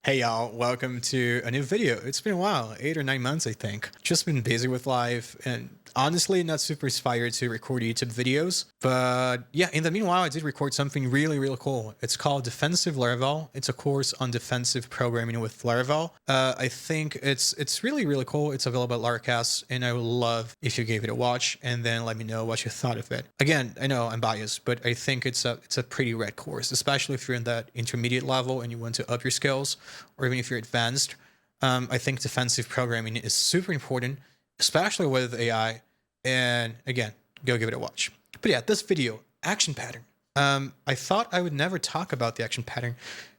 Hey y'all, welcome to a new video. It's been a while, 8 or 9 months I think. Just been busy with life and honestly not super inspired to record YouTube videos. But yeah, in the meanwhile I did record something really cool. It's called Defensive Laravel. It's a course on defensive programming with Laravel. I think it's really cool. It's available at Laracast and I would love if you gave it a watch and then let me know what you thought of it. Again, I know I'm biased, but I think it's a pretty rad course, especially if you're in that intermediate level and you want to up your skills, or even if you're advanced. I think defensive programming is super important, especially with AI. And again, go give it a watch. But yeah, this video, action pattern. I thought I would never talk about the action pattern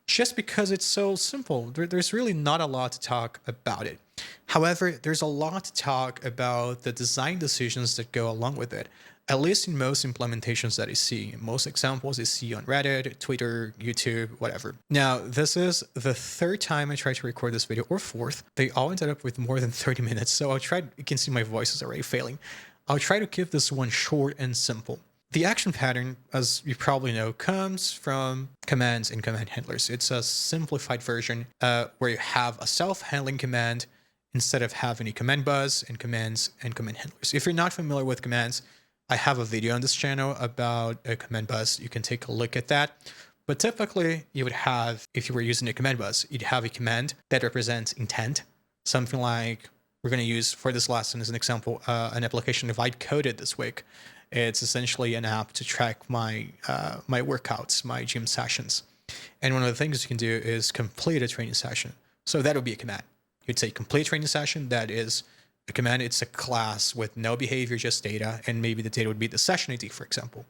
just because it's so simple. There's really not a lot to talk about it. However, there's a lot to talk about the design decisions that go along with it, at least in most implementations that I see. Most examples I see on Reddit, Twitter, YouTube, whatever. Now, this is the third time I tried to record this video, or fourth. They all ended up with more than 30 minutes, so I'll try. You can see my voice is already failing. I'll try to keep this one short and simple. The action pattern, as you probably know, comes from commands and command handlers. It's a simplified version where you have a self-handling command instead of having a command bus and commands and command handlers. If you're not familiar with commands, I have a video on this channel about a command bus. You can take a look at that. But typically, you would have, if you were using a command bus, you'd have a command that represents intent. Something like, we're going to use for this lesson as an example, an application if I coded this week. It's essentially an app to track my my workouts, my gym sessions. And one of the things you can do is complete a training session. So that would be a command. You'd say complete training session. That is a command. It's a class with no behavior, just data. And maybe the data would be the session ID, for example.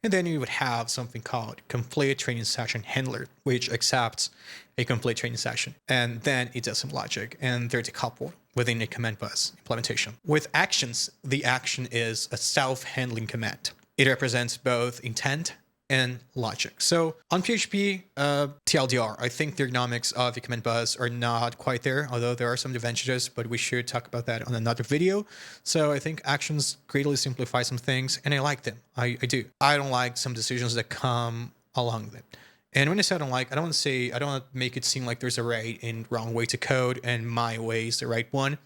And then you would have something called complete training session handler, which accepts a complete training session. And then it does some logic. And there's a couple within a command bus implementation. With actions, the action is a self-handling command. It represents both intent and logic. So on PHP, TLDR, I think the ergonomics of the command bus are not quite there, although there are some advantages, but we should talk about that on another video. So I think actions greatly simplify some things, and I like them. I do. I don't like some decisions that come along them. And when I say I don't like, I don't want to make it seem like there's a right and wrong way to code, and my way is the right one.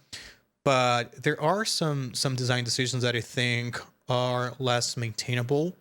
But there are some design decisions that I think are less maintainable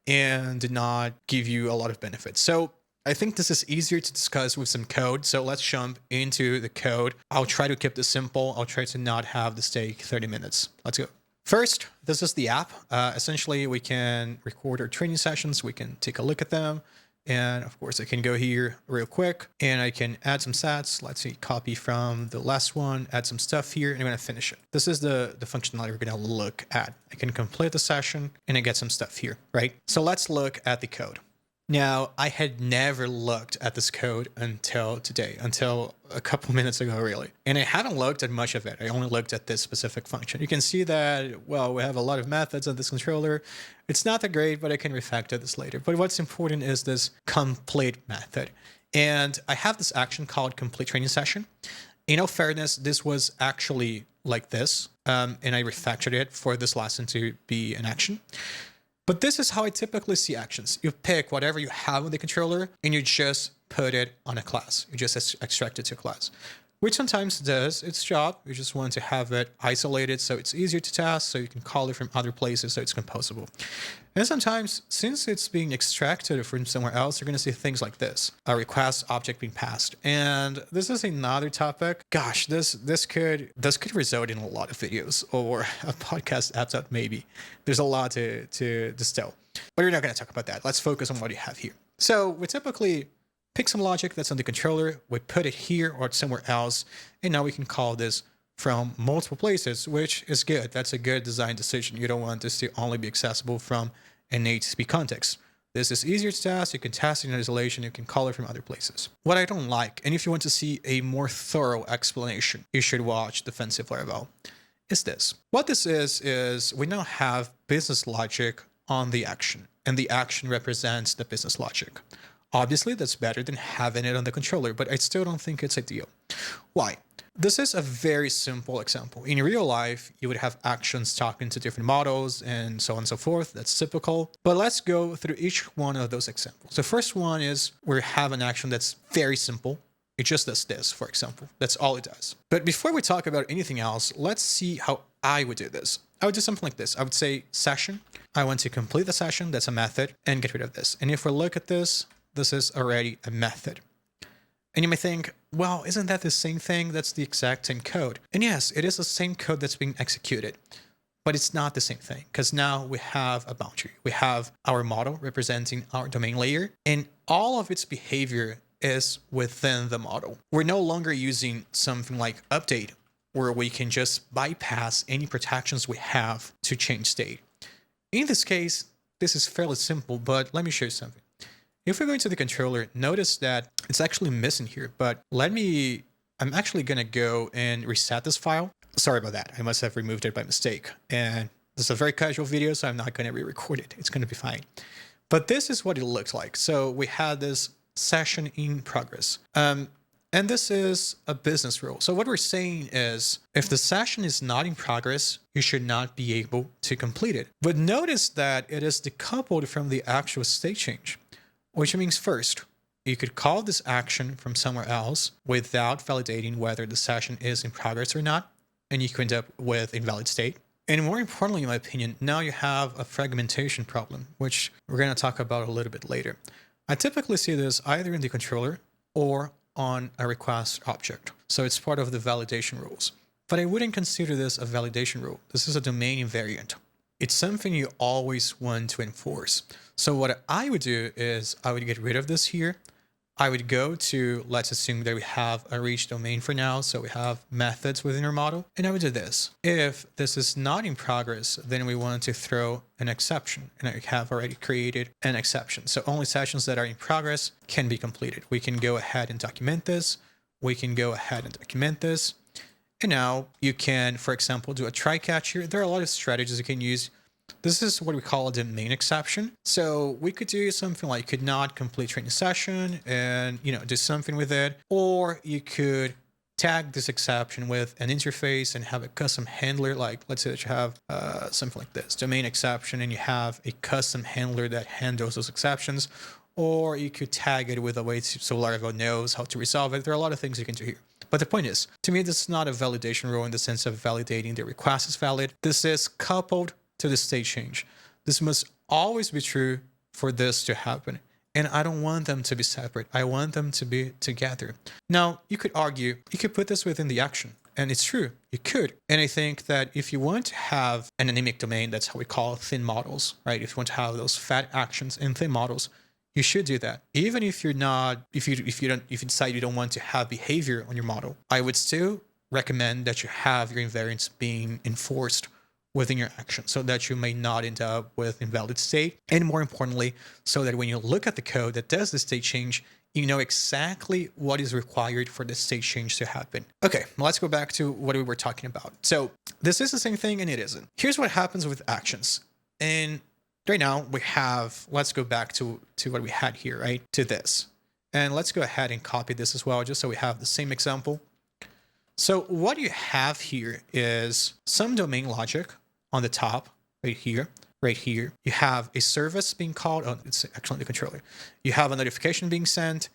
and did not give you a lot of benefits. So I think this is easier to discuss with some code. So let's jump into the code. I'll try to keep this simple. I'll try to not have this take 30 minutes. Let's go. First, this is the app. Essentially, we can record our training sessions. We can take a look at them. And of course, I can go here real quick and I can add some stats. Let's see, copy from the last one, add some stuff here, and I'm going to finish it. This is the functionality we're going to look at. I can complete the session and I get some stuff here, right? So let's look at the code. Now, I had never looked at this code until today, until a couple minutes ago, really. And I haven't looked at much of it. I only looked at this specific function. You can see that, well, we have a lot of methods on this controller. It's not that great, but I can refactor this later. But what's important is this complete method. And I have this action called complete training session. In all fairness, this was actually like this, and I refactored it for this lesson to be an action. But this is how I typically see actions. You pick whatever you have on the controller and you just put it on a class. You just extract it to a class, which sometimes does its job. You just want to have it isolated so it's easier to test, so you can call it from other places so it's composable. And sometimes, since it's being extracted from somewhere else, you're going to see things like this, a request object being passed. And this is another topic. Gosh, this could result in a lot of videos or a podcast episode maybe. There's a lot to distill. But we're not going to talk about that. Let's focus on what you have here. So we typically pick some logic that's on the controller, we put it here or somewhere else, and now we can call this from multiple places, which is good. That's a good design decision. You don't want this to only be accessible from an HTTP context. This is easier to test. You can test it in isolation. You can call it from other places. What I don't like, and if you want to see a more thorough explanation, you should watch Defensive Laravel, is this. What this is we now have business logic on the action, and the action represents the business logic. Obviously, that's better than having it on the controller, but I still don't think it's ideal. Why? This is a very simple example. In real life, you would have actions talking to different models and so on and so forth. That's typical. But let's go through each one of those examples. The first one is we have an action that's very simple. It just does this, for example. That's all it does. But before we talk about anything else, let's see how I would do this. I would do something like this. I would say session. I want to complete the session. That's a method, and get rid of this. And if we look at this, this is already a method. And you may think, well, isn't that the same thing? That's the exact same code. And yes, it is the same code that's being executed. But it's not the same thing, because now we have a boundary. We have our model representing our domain layer, and all of its behavior is within the model. We're no longer using something like update, where we can just bypass any protections we have to change state. In this case, this is fairly simple, but let me show you something. If we go into the controller, notice that it's actually missing here, but I'm actually gonna go and reset this file. Sorry about that. I must have removed it by mistake. And this is a very casual video, so I'm not going to re-record it. It's going to be fine. But this is what it looks like. So we had this session in progress. And this is a business rule. So what we're saying is, if the session is not in progress, you should not be able to complete it. But notice that it is decoupled from the actual state change, which means first, you could call this action from somewhere else without validating whether the session is in progress or not. And you could end up with invalid state. And more importantly, in my opinion, now you have a fragmentation problem, which we're going to talk about a little bit later. I typically see this either in the controller or on a request object. So it's part of the validation rules. But I wouldn't consider this a validation rule. This is a domain invariant. It's something you always want to enforce. So what I would do is I would get rid of this here. I would go to, let's assume that we have a reach domain for now. So we have methods within our model. And I would do this. If this is not in progress, then we want to throw an exception. And I have already created an exception. So only sessions that are in progress can be completed. We can go ahead and document this. We can go ahead and document this. And now you can, for example, do a try catch here. There are a lot of strategies you can use. This is what we call a domain exception. So we could do something like could not complete training session and, do something with it. Or you could tag this exception with an interface and have a custom handler. Like let's say that you have something like this, domain exception, and you have a custom handler that handles those exceptions. Or you could tag it with a way so Laravel knows how to resolve it. There are a lot of things you can do here. But the point is, to me, this is not a validation rule in the sense of validating the request is valid. This is coupled to the state change. This must always be true for this to happen. And I don't want them to be separate. I want them to be together. Now, you could argue, you could put this within the action. And it's true, you could. And I think that if you want to have an anemic domain, that's how we call thin models, right? If you want to have those fat actions in thin models, you should do that. Even if you're not, if you decide you don't want to have behavior on your model, I would still recommend that you have your invariants being enforced within your action so that you may not end up with invalid state. And more importantly, so that when you look at the code that does the state change, you know exactly what is required for the state change to happen. Okay, let's go back to what we were talking about. So this is the same thing and it isn't. Here's what happens with actions. And right now we have, let's go back to what we had here, right? To this. And let's go ahead and copy this as well, just so we have the same example. So what you have here is some domain logic on the top, right here. You have a service being called. Oh, it's actually the controller. You have a notification being sent,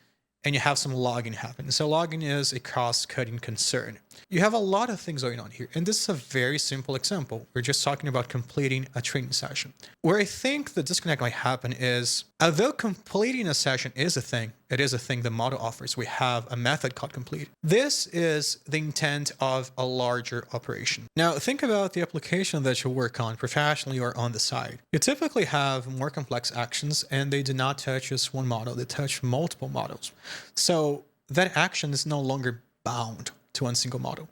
and you have some logging happening. So logging is a cross-cutting concern. You have a lot of things going on here. And this is a very simple example. We're just talking about completing a training session. Where I think the disconnect might happen is, although completing a session is a thing, it is a thing the model offers. We have a method called complete. This is the intent of a larger operation. Now, think about the application that you work on professionally or on the side. You typically have more complex actions, and they do not touch just one model. They touch multiple models. So that action is no longer bound to one single model.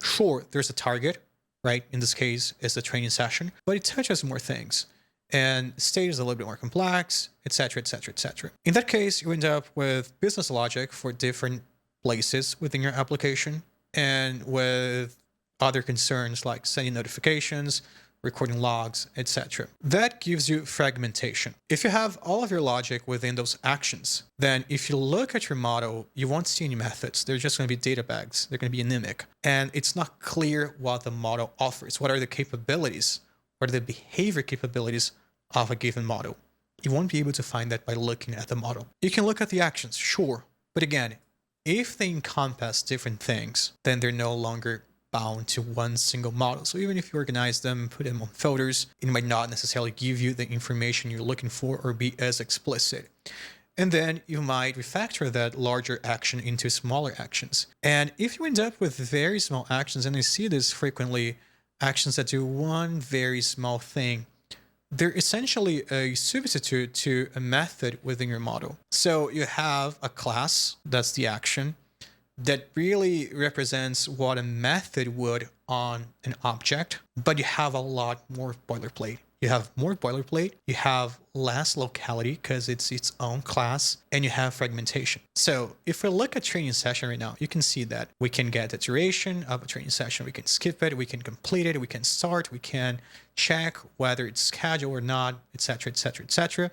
Sure, there's a target, right? In this case, it's the training session, but it touches more things. And state is a little bit more complex, etc., etc., etc. In that case, you end up with business logic for different places within your application and with other concerns like sending notifications, recording logs, etc. That gives you fragmentation. If you have all of your logic within those actions, then if you look at your model, you won't see any methods. They're just going to be data bags. They're going to be anemic. And it's not clear what the model offers. What are the capabilities? What are the behavior capabilities of a given model? You won't be able to find that by looking at the model. You can look at the actions, sure. But again, if they encompass different things, then they're no longer bound to one single model. So even if you organize them, put them on folders, it might not necessarily give you the information you're looking for or be as explicit. And then you might refactor that larger action into smaller actions. And if you end up with very small actions, and I see this frequently, actions that do one very small thing, they're essentially a substitute to a method within your model. So you have a class, that's the action, that really represents what a method would on an object, but you have a lot more boilerplate. You have more boilerplate, you have less locality because it's its own class, and you have fragmentation. So if we look at training session right now, you can see that we can get a duration of a training session, we can skip it, we can complete it, we can start, we can check whether it's scheduled or not, etc., etc., etc.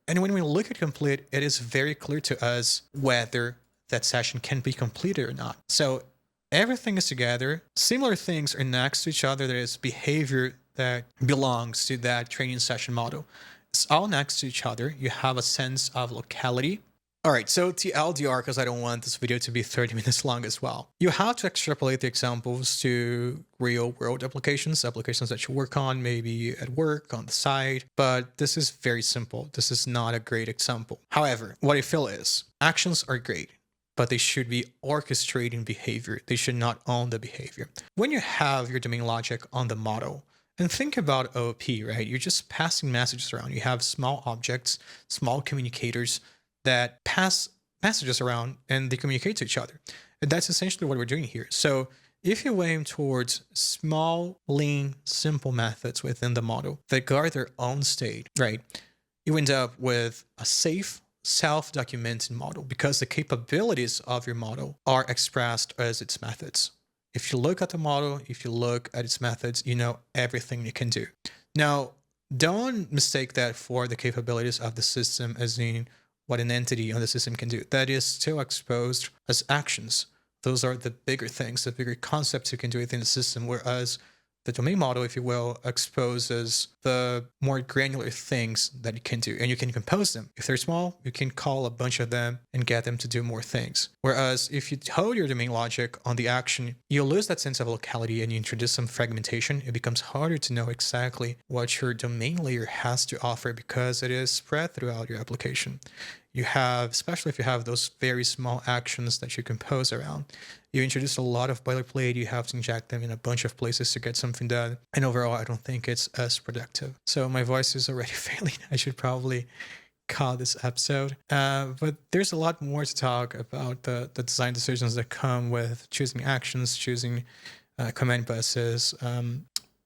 And when we look at complete, it is very clear to us whether that session can be completed or not. So everything is together. Similar things are next to each other. There is behavior that belongs to that training session model. It's all next to each other. You have a sense of locality. All right, so TLDR, because I don't want this video to be 30 minutes long as well. You have to extrapolate the examples to real world applications that you work on, maybe at work, on the side, but this is very simple. This is not a great example. However, what I feel is actions are great, but they should be orchestrating behavior. They should not own the behavior. When you have your domain logic on the model, and think about OOP, right? You're just passing messages around. You have small objects, small communicators that pass messages around and they communicate to each other. And that's essentially what we're doing here. So if you aim towards small, lean, simple methods within the model that guard their own state, right? You end up with a safe, self-documenting model because the capabilities of your model are expressed as its methods. If you look at the model, if you look at its methods, you know everything it can do. Now, don't mistake that for the capabilities of the system as in what an entity on the system can do. That is still exposed as actions. Those are the bigger things, the bigger concepts you can do within the system, whereas the domain model, if you will, exposes the more granular things that you can do, and you can compose them. If they're small, you can call a bunch of them and get them to do more things. Whereas if you hold your domain logic on the action, you'll lose that sense of locality and you introduce some fragmentation. It becomes harder to know exactly what your domain layer has to offer because it is spread throughout your application. You have, especially if you have those very small actions that you compose around, you introduce a lot of boilerplate. You have to inject them in a bunch of places to get something done. And overall, I don't think it's as productive. So my voice is already failing. I should probably call this episode. But there's a lot more to talk about the design decisions that come with choosing actions, choosing command buses.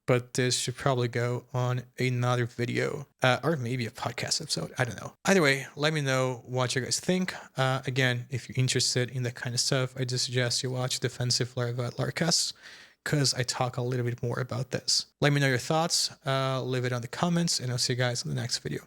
But this should probably go on another video or maybe a podcast episode. I don't know. Either way, let me know what you guys think. Again, if you're interested in that kind of stuff, I just suggest you watch Defensive Laravel at Laracast because I talk a little bit more about this. Let me know your thoughts. Leave it on the comments and I'll see you guys in the next video.